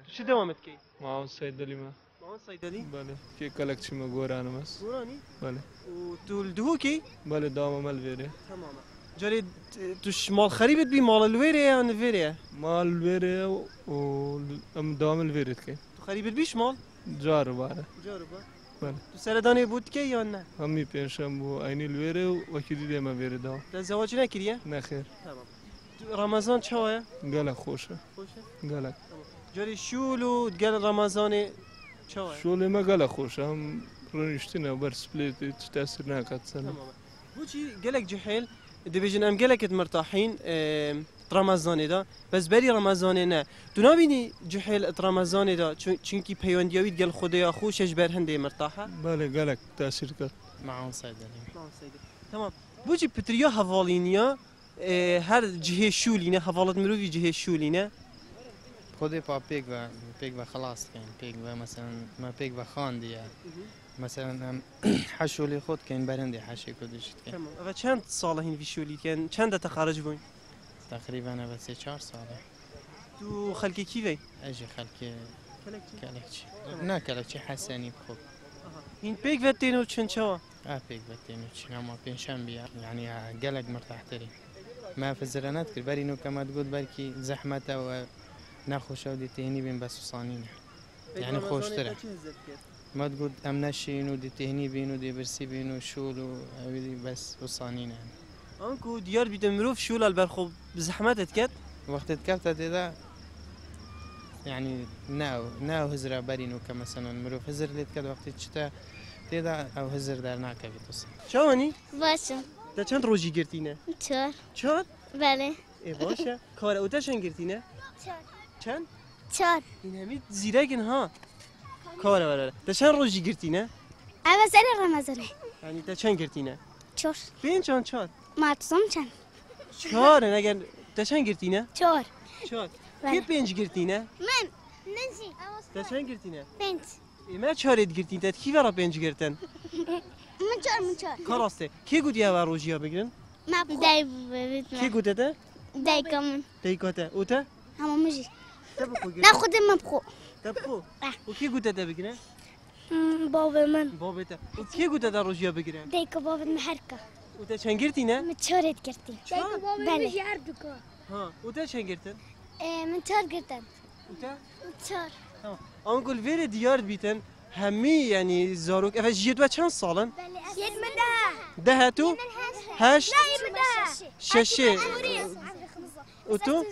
چی دوامت کی؟ معاون صيدلي ما ما صيدلي؟ بله كي كلكشي ما غورانه مس وراني؟ بله وتو الدهوكي؟ بله دام مالفيري تماما جاري توش مال خريبت بي مال الويري يا نفيري؟ مال فيري و ام دام الفيري كي تو خريبت بيش مال؟ جار باره جاربا بله تو سرداني بود كي يا نه؟ همي بينشم بو عيني الفيري وكيدي ديما فيري دام ده زواج نكريه؟ نخير تمام رمضان چاوه؟ قالك خوشه خوشه؟ قالك جاري شولو تقال رمضان چاوه؟ شو اللي ما قالك خوشه هم رنشتنا برس بليت تأثير ناقد سنة تمام بوشي قالك جحيل دبيجن ام قالك مرتاحين رمضان دا بس بري رمضان نه تو نبینی جحیل رمضان دا چونکی پیوندیاوی قال خدایا خوشش بر هنده مرتاحه بله قالك تأثير كات معاون صيدلي تمام بوجي بتريا هفالينيا هر جهه شولينه هفالت مروفي جهه شولينه خودي با بيك و خلاص كان بيك و مثلا ما بيك و خان دي مثلا حشو لي خود كان برندي حشي كدش كان تمام اما چند ساله هين في شولي كان چند تخرج بوين تقريبا انا بس 4 ساله تو خلقي كيفي اجي خلكي كلكشي نا كلكشي حساني بخوب هين بيك فتينو چن چوا بيك بتينو شنو ما بينشان بيا يعني قلق مرتاح تري ما في الزرانات كبرينو كما تقول بركي زحمته و ناخوش ودي تهني بين بس وصانينا يعني خوش ترى ما تقول امنشين ودي تهني بين ودي برسي بين وشول ودي بس وصانينا يعني انكو ديار بيدمروف شول البرخو بزحمتت كات وقت تكفت هذا يعني ناو هزرة برينو كمثلا مروف هزر ليت كد وقت تشتا تيدا او هزر دارنا كفيتوس شواني باشم ده چند روزی گرتینه 4 چهار بله ای باشه کار او چند گرتینه 4 چند 4 این همین زیرگن ها کار وره ده چند روزی گرتینه اما سر رمضانه یعنی ده چند گرتینه 4 بین چند چهار معتصم چند چهار نگن ده چند گرتینه 4 چهار بله. کی پنج گرتینه من ننسي ده چند گرتینه بنت ما چهارت گرتینه کی ورا پنج گرتن من 4 کاراسته کی گودی ها روزیا بگیرن ما داي ببيت کی گوده ده داي كمان دیگاته او ته هم مجي تبخو گرتن ناخذ مبخو تبخو و کی گوده ده بگیرن بابا من بابته و کی گوده ده روزیا بگیرن دايك بابا المحركة او ته چند گرتینه متشورت كرتي بله ها او ته چند گرتن من 4 قرتن او ته 4 tamam. Angol veri diyar biten hemi yani zarok evet jiyet ve çand salın? سيد من ده Daha tu? Haş? Şeşi. Utu?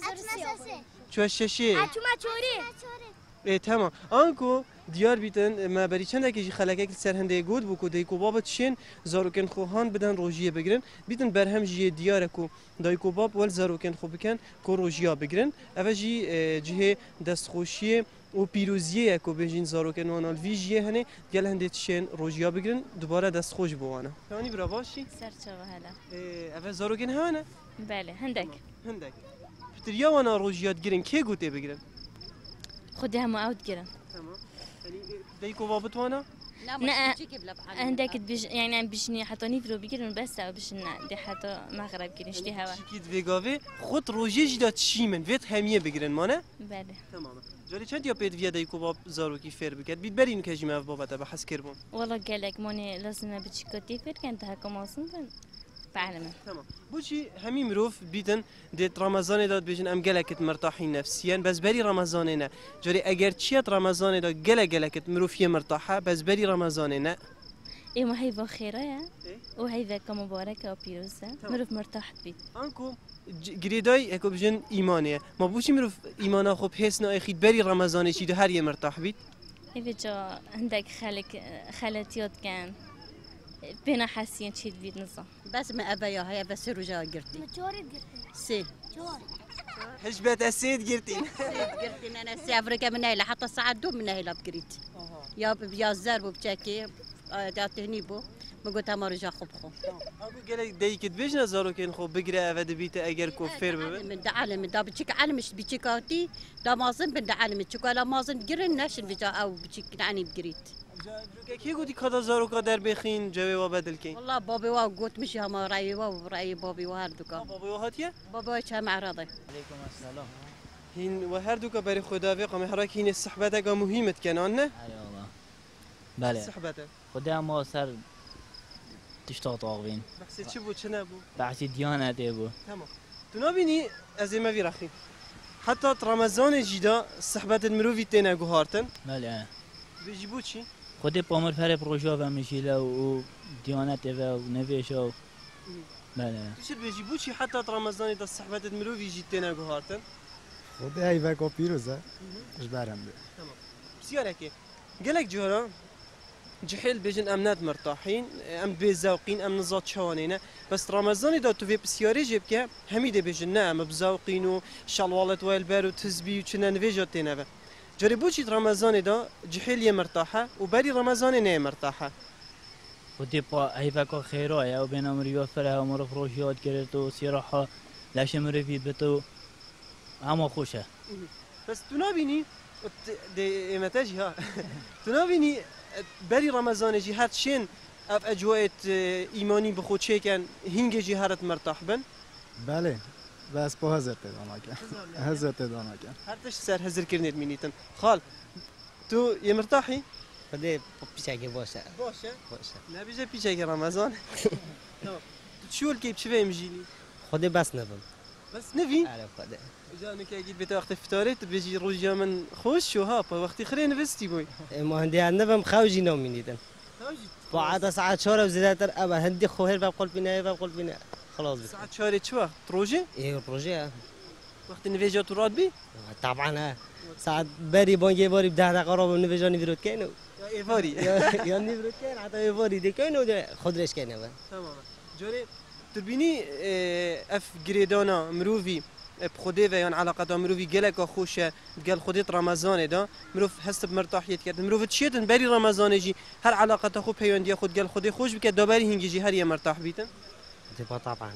Çöş şeşi. ما تشوري Tamam. Anko diyar biten ma beri çanda ki xalakek serhende god bu ku deyko baba tşin zaroken xohan beden rojiye begirin. Biten berhem jiye diyar ku deyko bab vel zaroken xo biken ku rojiya begirin. Evet ji cihe destxoşiye و پیروزیه کو بجین زاروکن وانال ویژیه هنه گل هنده تشین روژیا بگیرن دوباره دست خوش بوانه یعنی برا باشی سرچاوه هلا اول زاروکن هانه بله هندك هندک پتریا وانا روژیات گیرن کی گوته بگیرن خدي هم اوت جرا تمام یعنی دیکو بابت وانا لا هندك يعني بيجني حتى نيفرو بيجرن بس او بيجن دي حتى مغرب جرين شتي هوا شکید ویگاوی خود روژی جدا تشیمن ویت همیه بگیرن مانه بله تمام جاری چند یا پید ویا دیکو باب زاروکی فر بکد بید برین که جمع بابت به حس کربون والله قالك موني لازم بتشكوتي فير كانت هكا موصن بعلمه تمام بوشي همي مروف بيتن ديت رمضان داد بيجن ام جلكت مرتاحين نفسيا بس بري رمضاننا جري اگر تشيت رمضان دا جلكت مروفيه مرتاحه بس بري رمضاننا ايه ما هي بخيرة يا وهي ذاك مباركة وبيروزة مروف مرتاح بيت انكو جريداي اكو بجن ايمانيه ما بوشي مروف ايمانا خب حسنا اخيد بري رمضان شي ده هر مرتاح بيت ايه جا عندك خالتيات كان بينا حاسين شي بيت نظام بس ما أبايا هي بس رجع قرتي متشورت قرتي سي حجبت اسيد قرتين قرتي أنا سي أفريقيا من هيلا حتى الساعة دوب من هيلا بقريت يا زرب وبشاكي داتني بو ما قلت ما رجع خبخو اكو قال ديكت بيجنا زاروكين خو بقرا افد بيت اگر كوفير ببن من ده عالم ده بتشيك عالم مش بتشيكاتي ده مازن بده عالم تشيكا لا مازن قرن ناش الفيجا أو بتشيك يعني بقريت کی گویی کدا زاروکا در بخین جوی و بدل کین والله بابي وا قلت مش هم رأيي وا ورأي بابي وهردوكا بابا هاتیه بابا كان معرضي عليكم السلام هین و هر دو که برای خدا و قام هراک هین صحبت که مهمت کنن نه؟ والله بله صحبت خدا ما سر تشتاق طاغين بحث چی بود چه نبود؟ بحث ديانة تبو تمام تو نبینی از ما وی رخی حتی رمضان جدا صحبت المروی تینا گوهارتن بله بیجی بود چی؟ خدا بامر فر بروجا و مشيله و ديانة تبو و نویشو بله چه بیجی بود چی حتی رمضان دا صحبت المروی جی تینا گوهارتن؟ خدا ایوه که پیروزه اش برم ده تمام بسیاره که گلک جورا جحيل بيجن امنات مرتاحين ام بزوقين ام نزات شوانينا بس رمضان دا تو في بسياري جيبك هميده بيجن نعم بزوقين و شلوالت والبر و تسبي و چنا نويجات تينبه جربوشي رمضان دا جحيل مرتاحه و بري رمضان نه مرتاحه خدا با ایوه خیره یا بین امریکا فره امر فروشیات کرد و سیراحه لاش مروی بتو اما خوشه بس تو نبینی ده امتاجی ها تو نبینی بری رمضان جی هر چین اف اجوایت ایمانی بخود چیکن هنگ جی هرت مرتاح بن بله بس با هزار تدانا کن هزار تدانا کن هر تش سر هزر کرنید مینیتن خال تو یه مرتاحی؟ خدا پیشگی باشه باشه باشه نبیجه پیچه که رمضان تمام شو الكيب شو مجيلي خدا بس نبم بس نبي عارف خدا جانو که اگه بتا وقت افطارت بيجي روجا من خوش شو ها با وقتی خري نفستي بوي ما هندي نبم خوجي نوم منيدن بعد ساعات شهر وزيادة أبا هندي خوهر بقول بنا بقول بنا خلاص بس ساعات شهر شو وقت روجي إيه بروجي وقت نفيجا تراد بي طبعا ساعات بري بونجي بوري بده قراب نفيجا نفيروت كينو يا ايفاري يا نفيروت كين حتى ايفاري دي كينو خضرش كينو تمام جوري تربيني اف جريدانا مروفي بخودي ويان علاقة مروفي جلك خوشه قال خودت رمضان دا مروف هست بمرتاحيت كرد مروف تشيتن بري رمضان جي هر علاقة خو بيان دي خود قال خودي خوش بك دبري هنجي جي هر يا مرتاح بيتن تبقى طبعا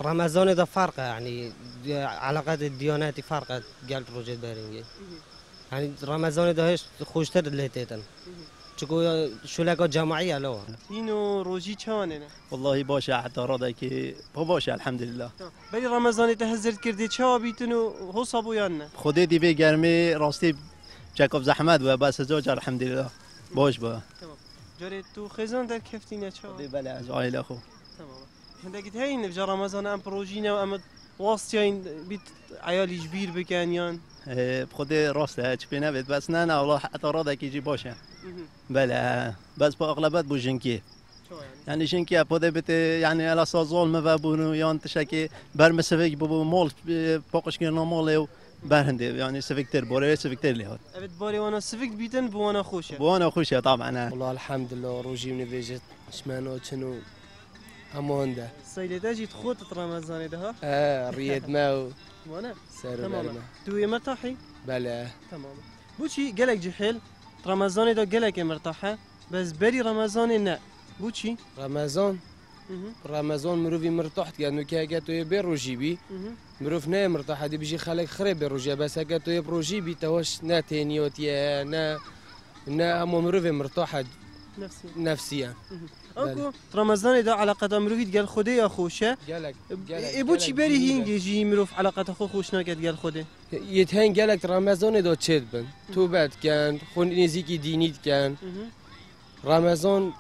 رمضان ده فرقه يعني علاقات الديانات فرقه قال روجي بارينجي يعني رمضان ده هيش خوشتر اللي تيتن چکو شلکات جماعیه لو اینو روزی چانه نه والله باشه حتی راده که باشه الحمد لله ولی رمضان تهزرت کردی چه بیتن و حسابو یا نه خودی دیوی گرمی راستی چکاب زحمت و بس زوج الحمد لله باش با تمام جاری تو خزان در کفتینه چه بله از عائله خو تمام هندگی هین بجا رمضان ام پروژینه و ام واسطین بیت عیالی جبیر بکنیان خودی راسته چه بینه بس نه والله حتی راده که جی باشه بله بس با اغلبت بو جنکی يعني جنکی اپوده بته يعني على سازول مبابونو یان تشکی بر مسافه بو مول باقش کنه مال برهنده يعني سفكتر بوره سفكتر لهات ابد باري وانا سفكت بيتن بوانا خوشه بوانا خوشه طبعا والله الحمد لله روجي من فيجت شمانو شنو اموندا سيلتا جيت خوت رمضان ده ريد ماو وانا سير تمام تو مرتاحي بلا تمام بوشي قالك جحيل رمضان ده قالك مرتاحه بس بري رمضان نه بوشي رمضان مروفي مرتاحت كانو كي تو يبي روجي بي مروف نه مرتاح دي بيجي خلق خرب روجي بس هكا تو يبروجي بي توش نا تينيوت يا نا مو مروفي مرتاحه نفسيا اكو رمضان ده علاقه مروفي قال خدي يا خوشه قالك بوشي بري هينجي جي مروف علاقه خو خوشنا قال خدي يتهين قالك رمضان ده تشد بن تو بعد كان خون نزيكي دينيت كان رمضان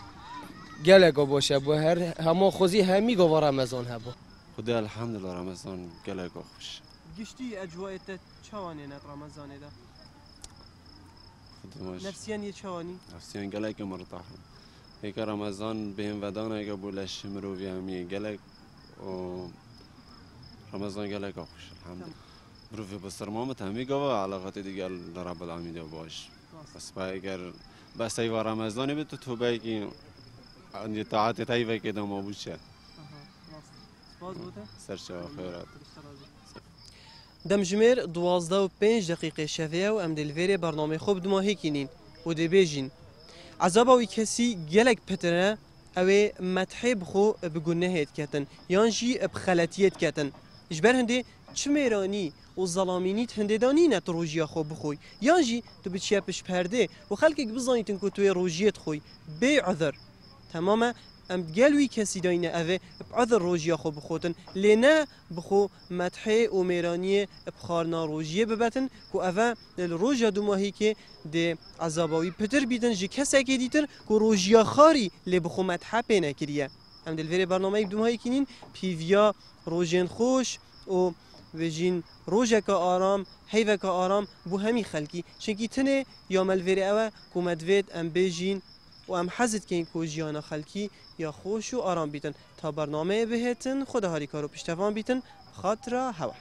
قالك باشه بو هر همو خوزي همي گو رمضان هبو خدا الحمد لله رمضان قالك خوش گشتي اجواء چوانه رمضان ده نفسيا يچواني نفسيا قالك مرتاح هيك رمضان بين ودانا قبولش مروي همي قالك و رمضان قالك خوش الحمد لله مروي بسرمامت همي قوا علاقات ديال رب العالمين باش بس بايگر بس اي رمضان بت توبه كي عندي طاعات طيبه كده ما بوشه سرچه خیرات دمجمر 12 و 5 دقیقه شویه و ام دلویری برنامه خوب دماهی کنین و دی بیجین عذاب او کسی گلک پتره او متحب خو بگنهت کتن یان جی بخلطیت کتن اجبر هنده چه میرانی و ظلامینیت هنده دانی نت روژیا خو بخوی یان جی تو بچیا پش پرده و خلقک بزانیتن که توی روژیت خوی بی عذر تماما ام گلوی کسی داینه اوه بعضر روژیا خو بخوتن لینا بخو مدحه و میرانی بخارنا روژیه ببتن کو اوه روژا دو ماهی که ده عذاباوی پتر بیدن جی کسی که دیتر کو روژیا خاری لی بخو مدحه پینه کریه ام دلویر برنامه دو ماهی کنین پیویا روژین خوش و وجین روژک آرام هیوک آرام بو همی خلکی چنکی تنه یا ملویر اوه کو مدوید ام بیجین و ام حزد که این کوجیانا خلکی یا خوش و آرام بیتن تا برنامه بهتن خدا هاری کارو پشتوان بیتن خاطر هوا